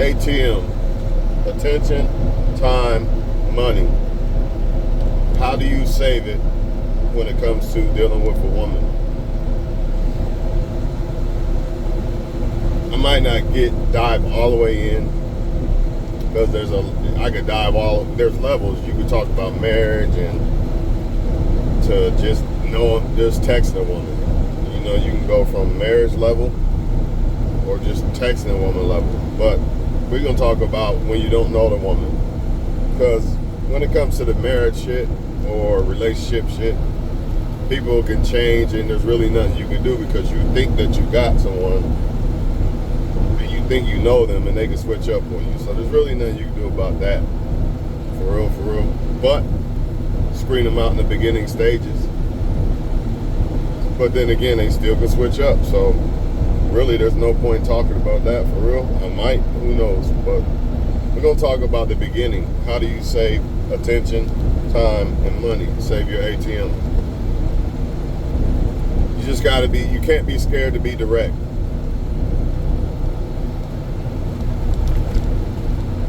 ATM, attention, time, money. How do you save it when it comes to dealing with a woman? I might not dive all the way in because there's levels. You could talk about marriage and to just texting a woman. You know, you can go from marriage level or just texting a woman level. But we're going to talk about when you don't know the woman. Because when it comes to the marriage shit or relationship shit, people can change and there's really nothing you can do because you think that you got someone and you think you know them and they can switch up on you. So there's really nothing you can do about that. For real. But screen them out in the beginning stages. But then again, they still can switch up. So really, there's no point talking about that for real. I might, who knows? But we're going to talk about the beginning. How do you save attention, time, and money? Save your ATM. You just got to you can't be scared to be direct.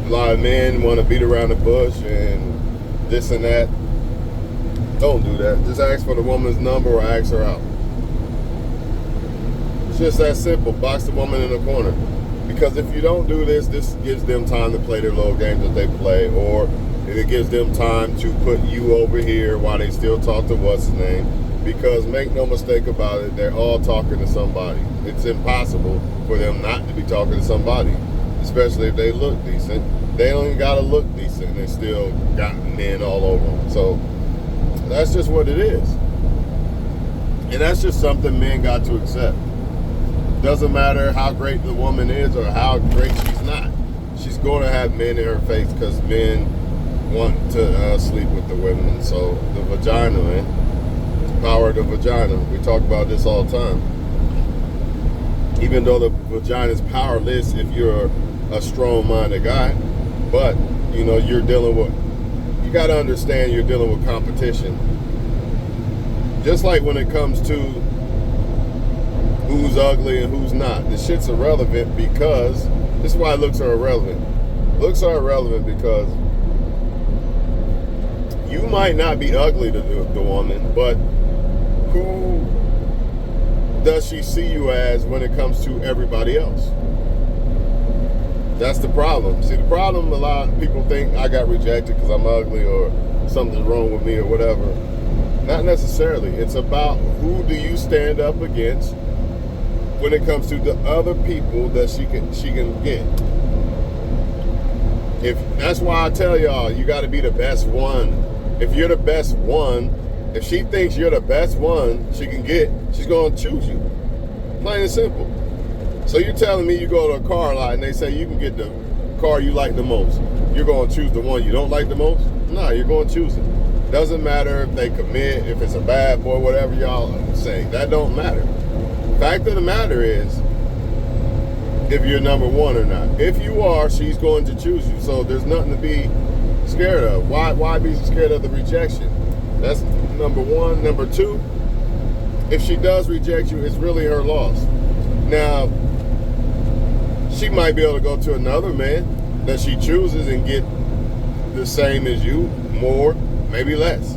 A lot of men want to beat around the bush and this and that. Don't do that. Just ask for the woman's number or ask her out. It's just that simple. Box the woman in the corner. Because if you don't do this, this gives them time to play their little games that they play, or it gives them time to put you over here while they still talk to what's his name. Because make no mistake about it, they're all talking to somebody. It's impossible for them not to be talking to somebody, especially if they look decent. They don't even gotta look decent, and they still got men all over them. So that's just what it is. And that's just something men got to accept. Doesn't matter how great the woman is or how great she's not. She's going to have men in her face because men want to sleep with the women. So the vagina, man. Power of the vagina. We talk about this all the time. Even though the vagina is powerless if you're a strong-minded guy. But, you know, you got to understand you're dealing with competition. Just like when it comes to who's ugly and who's not. The shit's irrelevant because, this is why looks are irrelevant. Looks are irrelevant because you might not be ugly to the woman, but who does she see you as when it comes to everybody else? That's the problem. See, the problem, a lot of people think I got rejected because I'm ugly or something's wrong with me or whatever. Not necessarily. It's about who do you stand up against when it comes to the other people that she can get. That's why I tell y'all, you got to be the best one. If you're the best one, if she thinks you're the best one she can get, she's going to choose you. Plain and simple. So you're telling me you go to a car lot and they say you can get the car you like the most. You're going to choose the one you don't like the most? No, you're going to choose it. Doesn't matter if they commit, if it's a bad boy, whatever y'all say. That don't matter. Fact of the matter is, if you're number one or not. If you are, she's going to choose you. So there's nothing to be scared of. Why be scared of the rejection? That's number one. Number two, if she does reject you, it's really her loss. Now, she might be able to go to another man that she chooses and get the same as you, more, maybe less.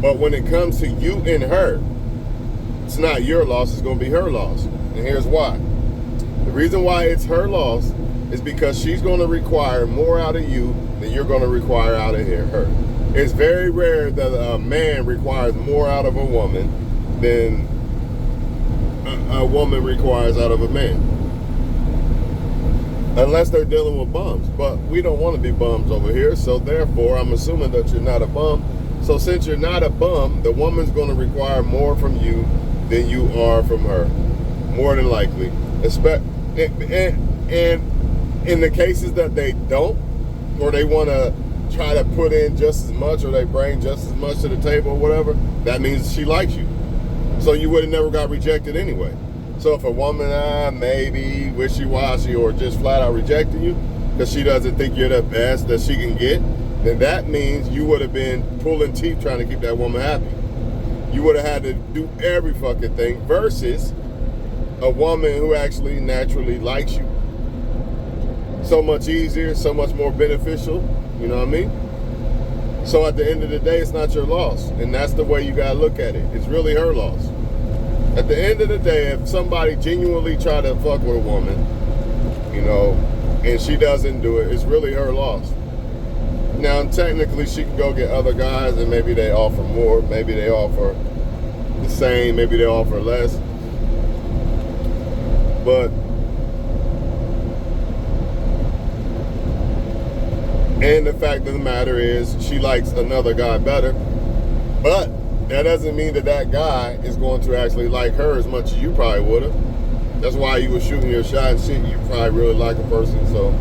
But when it comes to you and her, it's not your loss, it's going to be her loss. And here's why. The reason why it's her loss is because she's going to require more out of you than you're going to require out of her. It's very rare that a man requires more out of a woman than a woman requires out of a man. Unless they're dealing with bums. But we don't want to be bums over here, so therefore I'm assuming that you're not a bum. So since you're not a bum, the woman's going to require more from you than you are from her. More than likely. And in the cases that they don't, or they want to try to put in just as much, or they bring just as much to the table or whatever, that means she likes you. So you would have never got rejected anyway. So if a woman maybe wishy-washy or just flat out rejecting you because she doesn't think you're the best that she can get, then that means you would have been pulling teeth trying to keep that woman happy. You would have had to do every fucking thing versus a woman who actually naturally likes you. so much easier, so much more beneficial. You know what I mean? So at the end of the day, it's not your loss. And that's the way you gotta look at it. It's really her loss. At the end of the day, if somebody genuinely try to fuck with a woman, you know, and she doesn't do it, it's really her loss. Now, technically, she can go get other guys and maybe they offer more, maybe they offer the same, maybe they offer less. But, and the fact of the matter is, she likes another guy better. But that doesn't mean that that guy is going to actually like her as much as you probably would have. That's why you were shooting your shot and shit. You probably really like a person, so.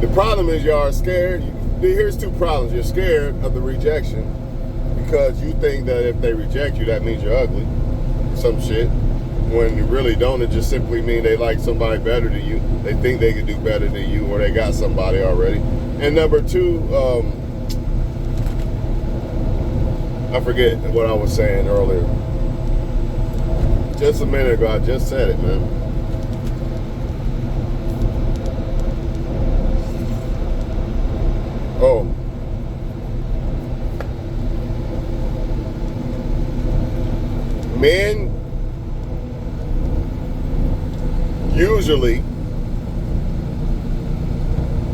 The problem is y'all are scared. Here's two problems. You're scared of the rejection because you think that if they reject you, that means you're ugly. Some shit. When you really don't, it just simply means they like somebody better than you. They think they can do better than you, or they got somebody already. And number two, I forget what I was saying earlier. Just a minute ago, I just said it, man. Oh. Men usually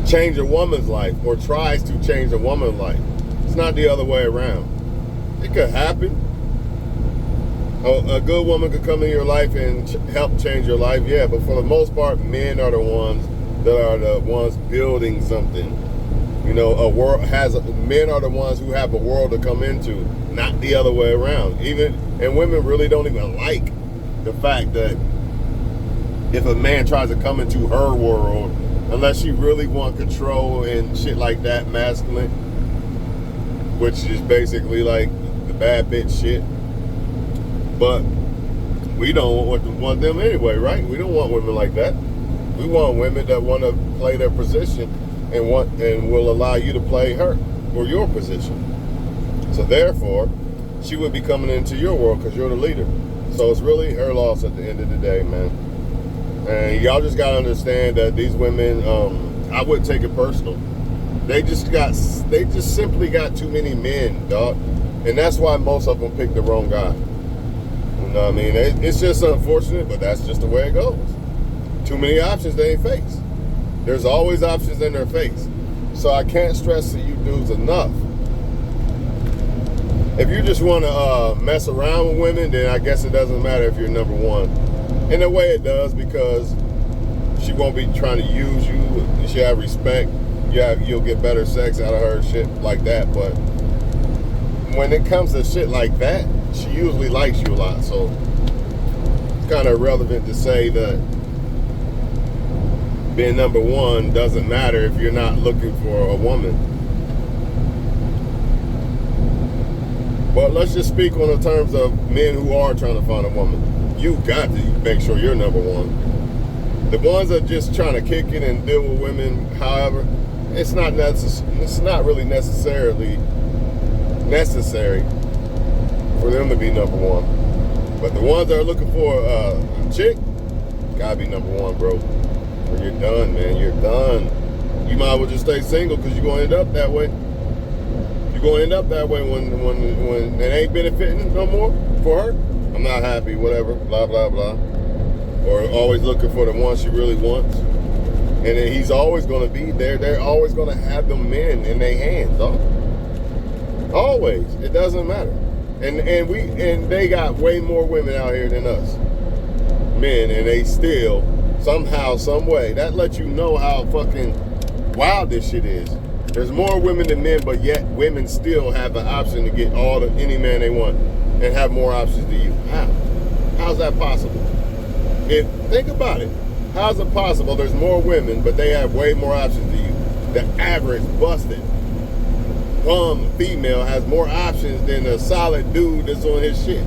change a woman's life or tries to change a woman's life. It's not the other way around. It could happen. A good woman could come in your life and help change your life, yeah, but for the most part, men are the ones that are the ones building something. You know, men are the ones who have a world to come into, not the other way around. And women really don't even like the fact that if a man tries to come into her world, unless she really want control and shit like that, masculine, which is basically like the bad bitch shit. But we don't want them anyway, right? We don't want women like that. We want women that want to play their position and will allow you to play her or your position. So therefore, she would be coming into your world because you're the leader. So it's really her loss at the end of the day, man. And y'all just gotta understand that these women, I wouldn't take it personal. They just simply got too many men, dog. And that's why most of them pick the wrong guy. You know what I mean? It's just unfortunate, but that's just the way it goes. Too many options they ain't face. There's always options in their face. So I can't stress to you dudes enough. If you just want to mess around with women, then I guess it doesn't matter if you're number one. In a way it does, because she won't be trying to use you. She'll have respect. You'll get better sex out of her, shit like that. But when it comes to shit like that, she usually likes you a lot. So it's kind of irrelevant to say that being number one doesn't matter if you're not looking for a woman. But let's just speak on the terms of men who are trying to find a woman. You got to make sure you're number one. The ones that are just trying to kick it and deal with women, however, it's not really necessarily necessary for them to be number one. But the ones that are looking for a chick, gotta be number one, bro. Or you're done, man. You're done. You might as well just stay single because you're gonna end up that way. You're gonna end up that way when it ain't benefiting no more for her. I'm not happy, whatever, blah, blah, blah. Or always looking for the one she really wants. And then he's always going to be there. They're always going to have them men in their hands, dog. Always. It doesn't matter. And they got way more women out here than us. Men, and they still, somehow, some way, that lets you know how fucking wild this shit is. There's more women than men, but yet women still have the option to get any man they want and have more options than you. How? How's that possible? Think about it. How's it possible there's more women, but they have way more options than you? The average busted bum female has more options than a solid dude that's on his shit.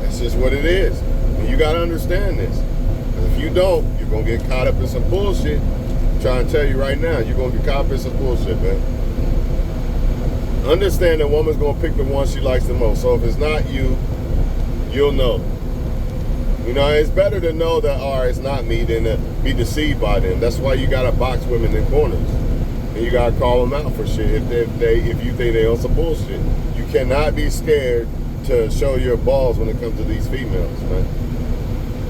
That's just what it is. And you gotta understand this. Because if you don't, you're gonna get caught up in some bullshit. I'm trying to tell you right now, you're gonna get caught up in some bullshit, man. Understand that woman's gonna pick the one she likes the most. So if it's not you, you'll know. You know, it's better to know that, all right, it's not me than to be deceived by them. That's why you gotta box women in corners. And you gotta call them out for shit if you think they on some bullshit. You cannot be scared to show your balls when it comes to these females, man.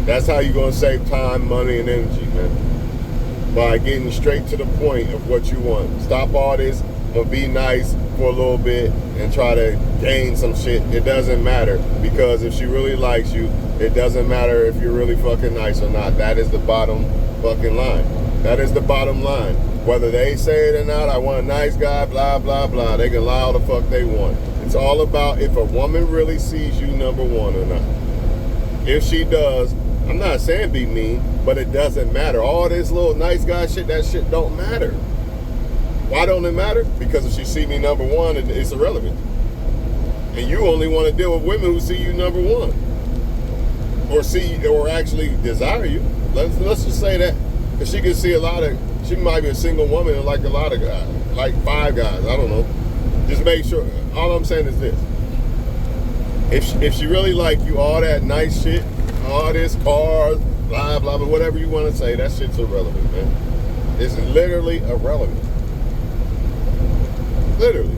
That's how you're gonna save time, money, and energy, man. By getting straight to the point of what you want. Stop all this, be nice for a little bit and try to gain some shit. It doesn't matter, because if she really likes you, it doesn't matter if you're really fucking nice or not. That is the bottom fucking line. That is the bottom line. Whether they say it or not, I want a nice guy, blah, blah, blah. They can lie all the fuck they want. It's all about if a woman really sees you number one or not. If she does, I'm not saying be mean, but it doesn't matter. All this little nice guy shit, that shit don't matter. Why don't it matter? Because if she see me number one, it's irrelevant. And you only want to deal with women who see you number one. Or actually desire you. Let's just say that. Because she can see she might be a single woman and like a lot of guys. Like 5 guys, I don't know. Just make sure, all I'm saying is this. If she really like you, all that nice shit, all this cars, blah, blah, blah, whatever you want to say, that shit's irrelevant, man. It's literally irrelevant. Literally.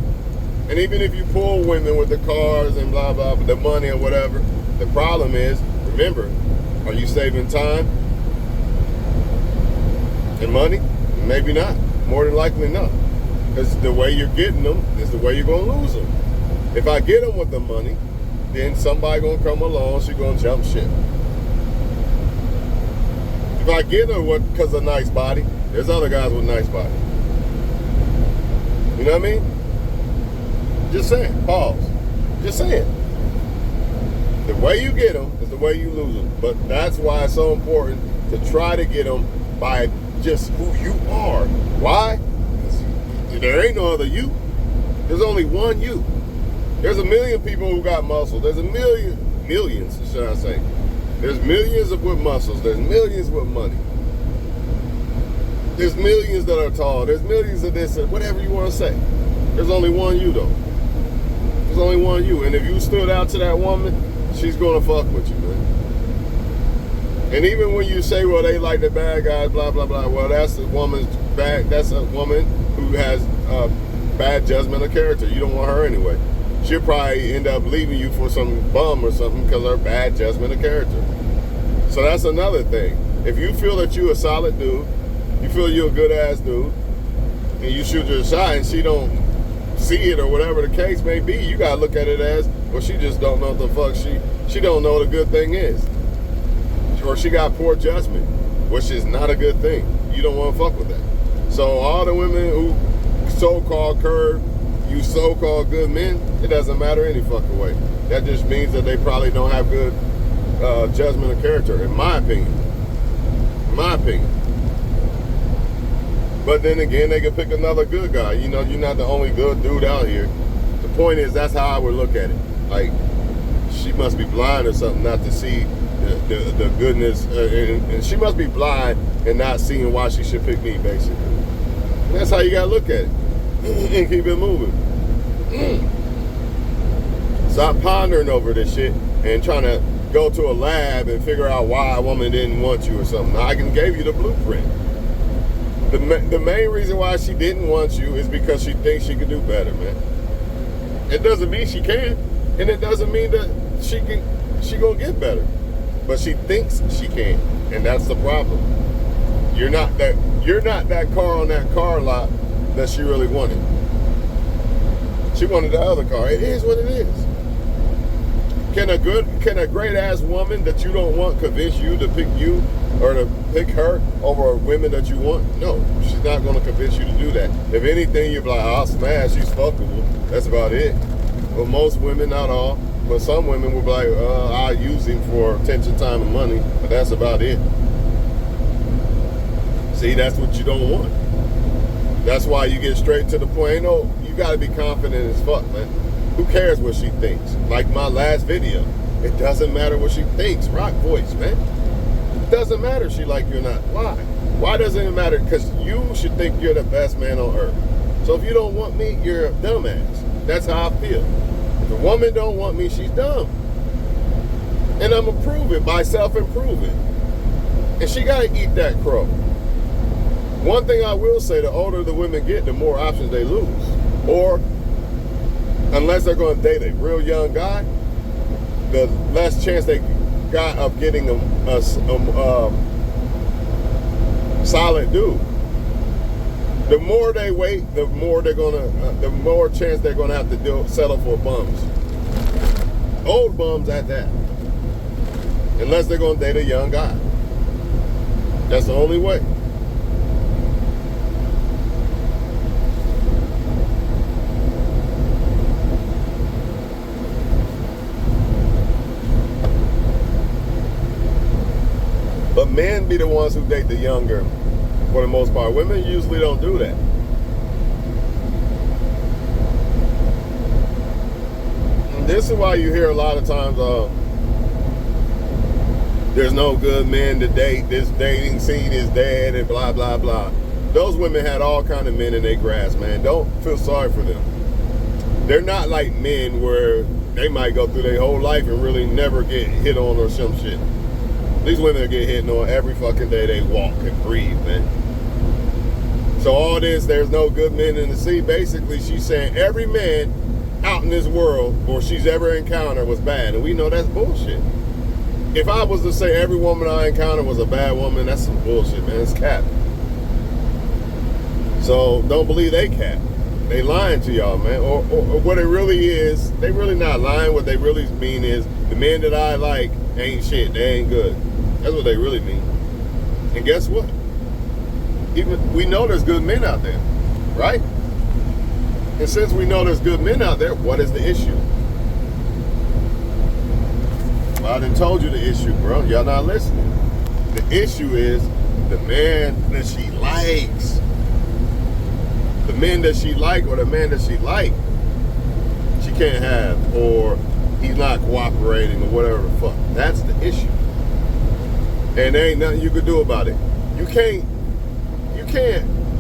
And even if you pull women with the cars and blah, blah, blah, the money or whatever, the problem is, remember, are you saving time and money? Maybe not. More than likely not. Because the way you're getting them is the way you're going to lose them. If I get them with the money, then somebody going to come along, she's going to jump ship. If I get her because of nice body, there's other guys with nice body. You know what I mean? Just saying. Pause. Just saying. The way you get them is the way you lose them. But that's why it's so important to try to get them by just who you are. Why? Because there ain't no other you. There's only one you. There's a million people who got muscle. There's millions, should I say. There's millions with muscles. There's millions with money. There's millions that are tall. There's millions of this, whatever you want to say. There's only one you, though. There's only one you. And if you stood out to that woman, she's going to fuck with you, man. And even when you say, well, they like the bad guys, blah, blah, blah, well, that's a woman who has bad judgment of character. You don't want her anyway. She'll probably end up leaving you for some bum or something because of her bad judgment of character. So that's another thing. If you feel that you're a solid dude, you feel you're a good ass dude, and you shoot your shot and she don't see it or whatever the case may be, you gotta look at it as, well, she just don't know what the fuck she don't know what a good thing is. Or she got poor judgment, which is not a good thing. You don't want to fuck with that. So all the women who so-called curve you so-called good men, it doesn't matter any fucking way. That just means that they probably don't have good judgment of character, in my opinion. In my opinion. But then again, they can pick another good guy. You know, you're not the only good dude out here. The point is, that's how I would look at it. Like, she must be blind or something not to see the goodness. And she must be blind and not seeing why she should pick me, basically. And that's how you gotta look at it. And keep it moving. Stop pondering over this shit and trying to go to a lab and figure out why a woman didn't want you or something. I can give you the blueprint. The main reason why she didn't want you is because she thinks she can do better, man. It doesn't mean she can, and it doesn't mean that she gonna get better. But she thinks she can, and that's the problem. You're not that car on that car lot that she really wanted. She wanted the other car. It is what it is. Can a great ass woman that you don't want convince you to pick you or to pick her over women that you want? No, she's not going to convince you to do that. If anything, you're like, I'll smash, she's fuckable. That's about it. But most women, not all, but some women will be like, I'll use him for attention, time, and money, but that's about it. See, that's what you don't want. That's why you get straight to the point. You got to be confident as fuck, man. Who cares what she thinks? Like my last video. It doesn't matter what she thinks. Rock voice, man. It doesn't matter if she like you or not. Why? Why doesn't it matter? Because you should think you're the best man on earth. So if you don't want me, you're a dumbass. That's how I feel. If a woman don't want me, she's dumb. And I'm gonna prove it by self-improving. And she gotta eat that crow. One thing I will say, the older the women get, the more options they lose. Or, unless they're gonna date a real young guy, the less chance they got of getting a solid dude. The more they wait, the more the more chance they're gonna have to settle for bums. Old bums at that. Unless they're gonna date a young guy. That's the only way. But men be the ones who date the younger for the most part. Women usually don't do that. And this is why you hear a lot of times, there's no good men to date, this dating scene is dead, and blah, blah, blah. Those women had all kind of men in their grasp, man. Don't feel sorry for them. They're not like men where they might go through their whole life and really never get hit on or some shit. These women get hit on every fucking day they walk and breathe, man. So all this, there's no good men in the sea, basically she's saying every man out in this world or she's ever encountered was bad. And we know that's bullshit. If I was to say every woman I encountered was a bad woman, that's some bullshit, man. It's cap. So don't believe they cap. They lying to y'all, man. Or what it really is, they really not lying. What they really mean is the men that I like ain't shit. They ain't good. That's what they really mean. And guess what? Even we know there's good men out there, right? And since we know there's good men out there, what is the issue? Well, I done told you the issue, bro. Y'all not listening. The issue is the man that she likes. The men that she like or the man that she like, she can't have, or he's not cooperating or whatever the fuck. That's the issue. And there ain't nothing you could do about it. You can't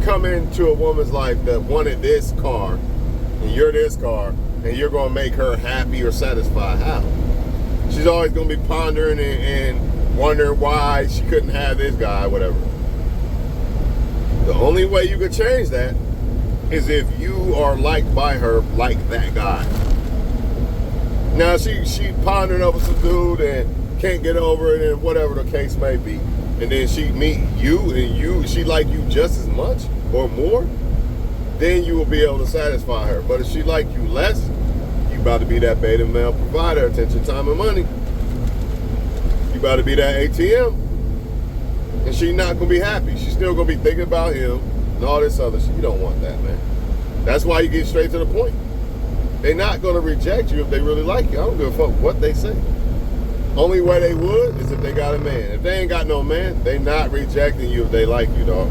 come into a woman's life that wanted this car and you're this car and you're gonna make her happy or satisfied. How? She's always gonna be pondering and wondering why she couldn't have this guy, whatever. The only way you could change that is if you are liked by her like that guy. Now she pondering over some dude and can't get over it and whatever the case may be. And then she meet you and she like you just as much or more, then you will be able to satisfy her. But if she like you less, you about to be that beta male provider, attention, time, and money. You about to be that ATM. And she not gonna be happy. She's still gonna be thinking about him and all this other shit. You don't want that, man. That's why you get straight to the point. They're not gonna reject you if they really like you. I don't give a fuck what they say. Only way they would is if they got a man. If they ain't got no man, they not rejecting you if they like you, dog.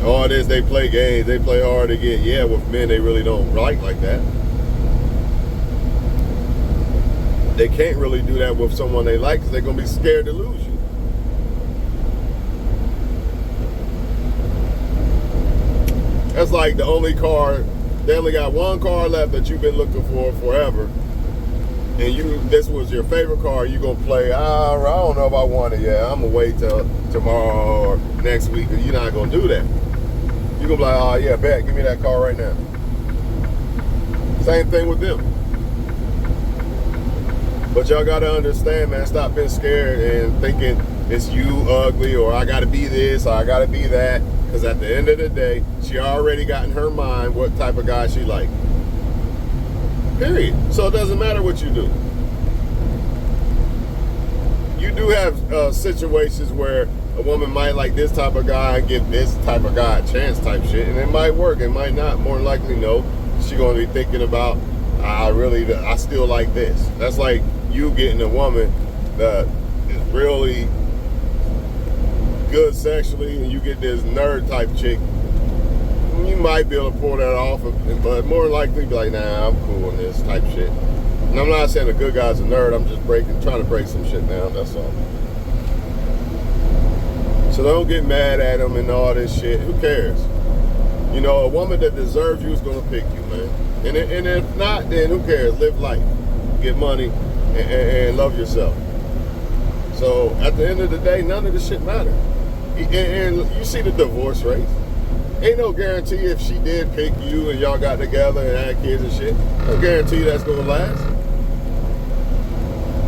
All this, they play games, they play hard to get, yeah, with men they really don't like that. They can't really do that with someone they like because they're going to be scared to lose you. That's like the only car, they only got one car left that you've been looking for forever. And this was your favorite car, you gonna play, I don't know if I want it yet. I'm gonna wait till tomorrow or next week. You're not gonna do that. You're gonna be like, oh yeah, bet, give me that car right now. Same thing with them. But y'all gotta understand, man, stop being scared and thinking it's you ugly or I gotta be this or I gotta be that. Because at the end of the day, she already got in her mind what type of guy she like. Period. So it doesn't matter what you do. You do have situations where a woman might like this type of guy and give this type of guy a chance type shit. And it might work, it might not. More than likely, no. She's going to be thinking about, I still like this. That's like you getting a woman that is really good sexually and you get this nerd type chick. You might be able to pull that off, but more than likely be like, nah, I'm cool on this type shit. And I'm not saying a good guy's a nerd, I'm just trying to break some shit down, that's all. So don't get mad at him and all this shit, who cares? You know, a woman that deserves you is gonna pick you, man. And if not, then who cares? Live life, get money, and love yourself. So at the end of the day, none of this shit matters. And you see the divorce rate. Ain't no guarantee if she did pick you and y'all got together and had kids and shit. No guarantee that's gonna last.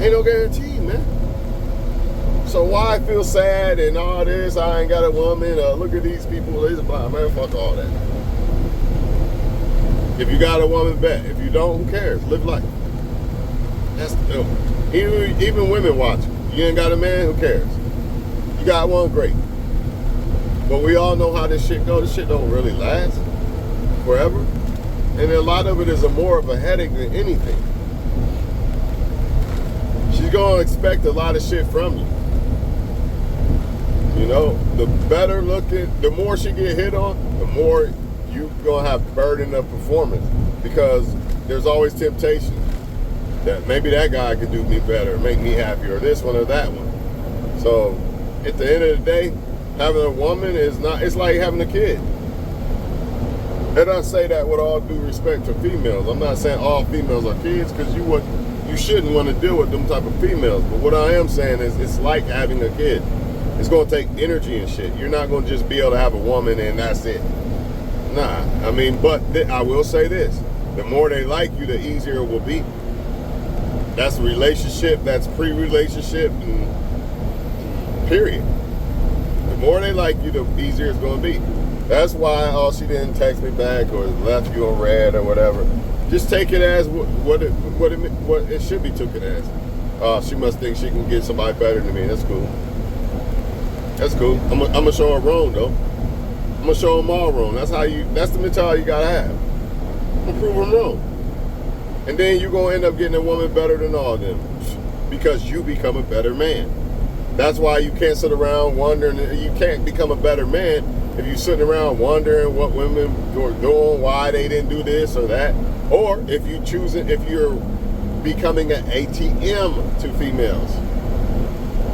Ain't no guarantee, man. So why feel sad and all this? I ain't got a woman. Look at these people. They's blah, man. Fuck all that. If you got a woman, bet. If you don't, who cares? Live life. That's even women watch. You ain't got a man, who cares? You got one, great. But we all know how this shit goes. This shit don't really last forever. And a lot of it is more of a headache than anything. She's going to expect a lot of shit from you. You know, the better looking, the more she get hit on, the more you going to have burden of performance. Because there's always temptation that maybe that guy could do me better, make me happier, or this one or that one. So at the end of the day, having a woman is not, it's like having a kid. And I say that with all due respect to females. I'm not saying all females are kids, because you shouldn't want to deal with them type of females. But what I am saying is it's like having a kid. It's going to take energy and shit. You're not going to just be able to have a woman and that's it. Nah, I mean, but I will say this. The more they like you, the easier it will be. That's a relationship, that's pre-relationship, and period. The more they like you, the easier it's going to be. That's why, she didn't text me back or left you on red or whatever. Just take it as what it should be taken as. She must think she can get somebody better than me. That's cool. That's cool. I'm gonna show her wrong though. I'm gonna show them all wrong. That's the mentality you gotta have. I'm gonna prove them wrong. And then you're gonna end up getting a woman better than all of them because you become a better man. That's why you can't sit around wondering. You can't become a better man if you're sitting around wondering what women are doing, why they didn't do this or that, or if you're becoming an ATM to females.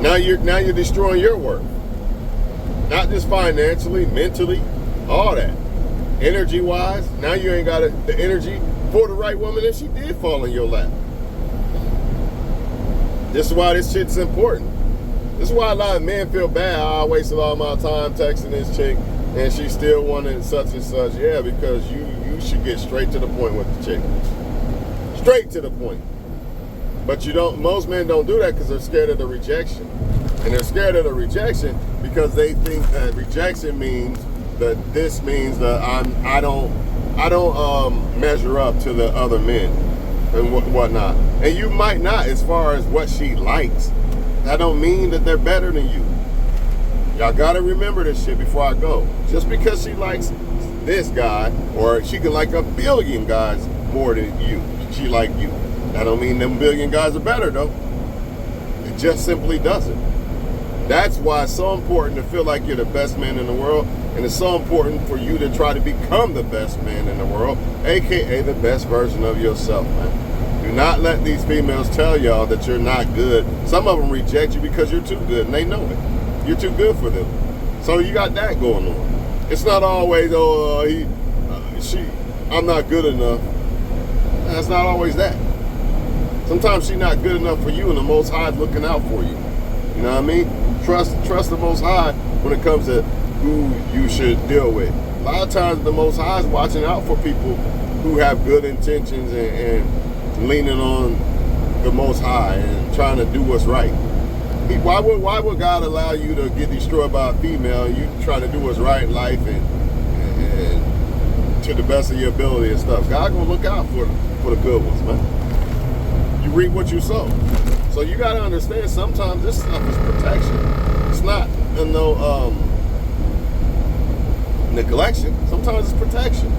Now you're destroying your worth. Not just financially, mentally, all that. Energy-wise, now you ain't got the energy for the right woman if she did fall in your lap. This is why this shit's important. This is why a lot of men feel bad. I wasted all my time texting this chick and she still wanted such and such. Yeah, because you should get straight to the point with the chick. Straight to the point. But most men don't do that because they're scared of the rejection. And they're scared of the rejection because they think that rejection means that this means that I don't measure up to the other men and whatnot. And you might not, as far as what she likes. That don't mean that they're better than you. Y'all gotta remember this shit before I go. Just because she likes this guy, or she can like a billion guys more than you, she like you. That don't mean them billion guys are better though. It just simply doesn't. That's why it's so important to feel like you're the best man in the world, and it's so important for you to try to become the best man in the world, aka the best version of yourself, man. Do not let these females tell y'all that you're not good. Some of them reject you because you're too good, and they know it. You're too good for them. So you got that going on. It's not always, I'm not good enough. It's not always that. Sometimes she's not good enough for you, and the Most High is looking out for you. You know what I mean? Trust the Most High when it comes to who you should deal with. A lot of times the Most High is watching out for people who have good intentions and leaning on the Most High and trying to do what's right. Why would God allow you to get destroyed by a female and you trying to do what's right in life and to the best of your ability and stuff? God gonna look out for the good ones, man. You reap what you sow. So you gotta understand, sometimes this stuff is protection. It's not no neglection. Sometimes it's protection.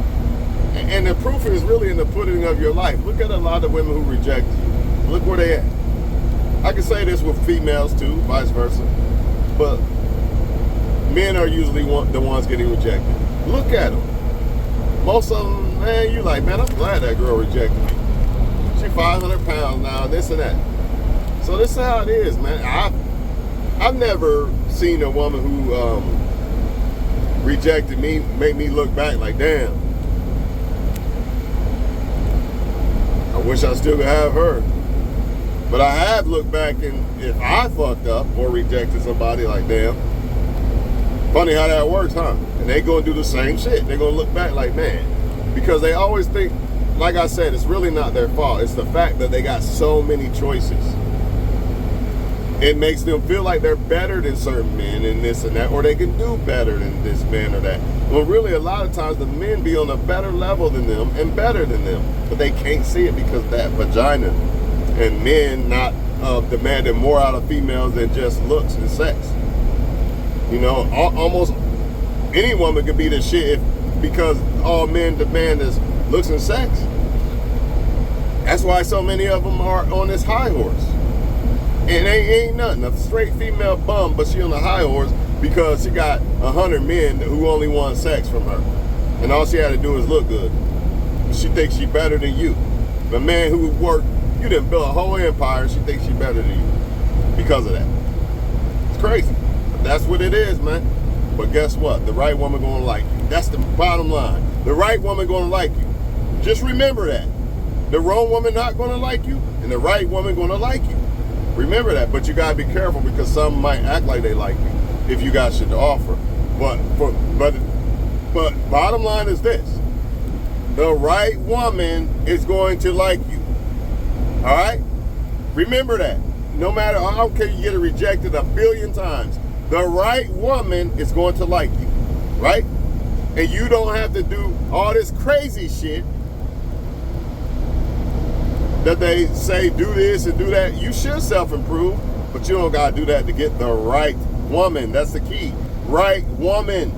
And the proof is really in the pudding of your life. Look at a lot of women who reject you. Look where they at. I can say this with females too, vice versa. But men are usually the ones getting rejected. Look at them. Most of them, man, you like, man, I'm glad that girl rejected me. She 500 pounds now, this and that. So this is how it is, man. I've never seen a woman who rejected me make me look back like, damn, I wish I still could have her. But I have looked back, and if I fucked up or rejected somebody, like, damn, funny how that works, huh? And they gonna do the same shit. They gonna look back like, man, because they always think, like I said, it's really not their fault. It's the fact that they got so many choices. It makes them feel like they're better than certain men and this and that, or they can do better than this man or that. Well, really, a lot of times the men be on a better level than them and better than them, but they can't see it because of that vagina. And men not demanding more out of females than just looks and sex. You know, almost any woman could be the shit because all men demand is looks and sex. That's why so many of them are on this high horse. And ain't nothing. A straight female bum, but she on a high horse because she got 100 men who only want sex from her. And all she had to do is look good. She thinks she better than you. The man who worked, you didn't build a whole empire, she thinks she better than you because of that. It's crazy. But that's what it is, man. But guess what? The right woman gonna like you. That's the bottom line. The right woman gonna like you. Just remember that. The wrong woman not gonna like you, and the right woman gonna like you. Remember that, but you gotta be careful because some might act like they like you if you got shit to offer. But bottom line is this: the right woman is going to like you. All right, remember that. No matter, I don't care, you get it rejected 1 billion times. The right woman is going to like you, right? And you don't have to do all this crazy shit that they say do this and do that. You should self-improve, but you don't gotta do that to get the right woman. That's the key. Right woman.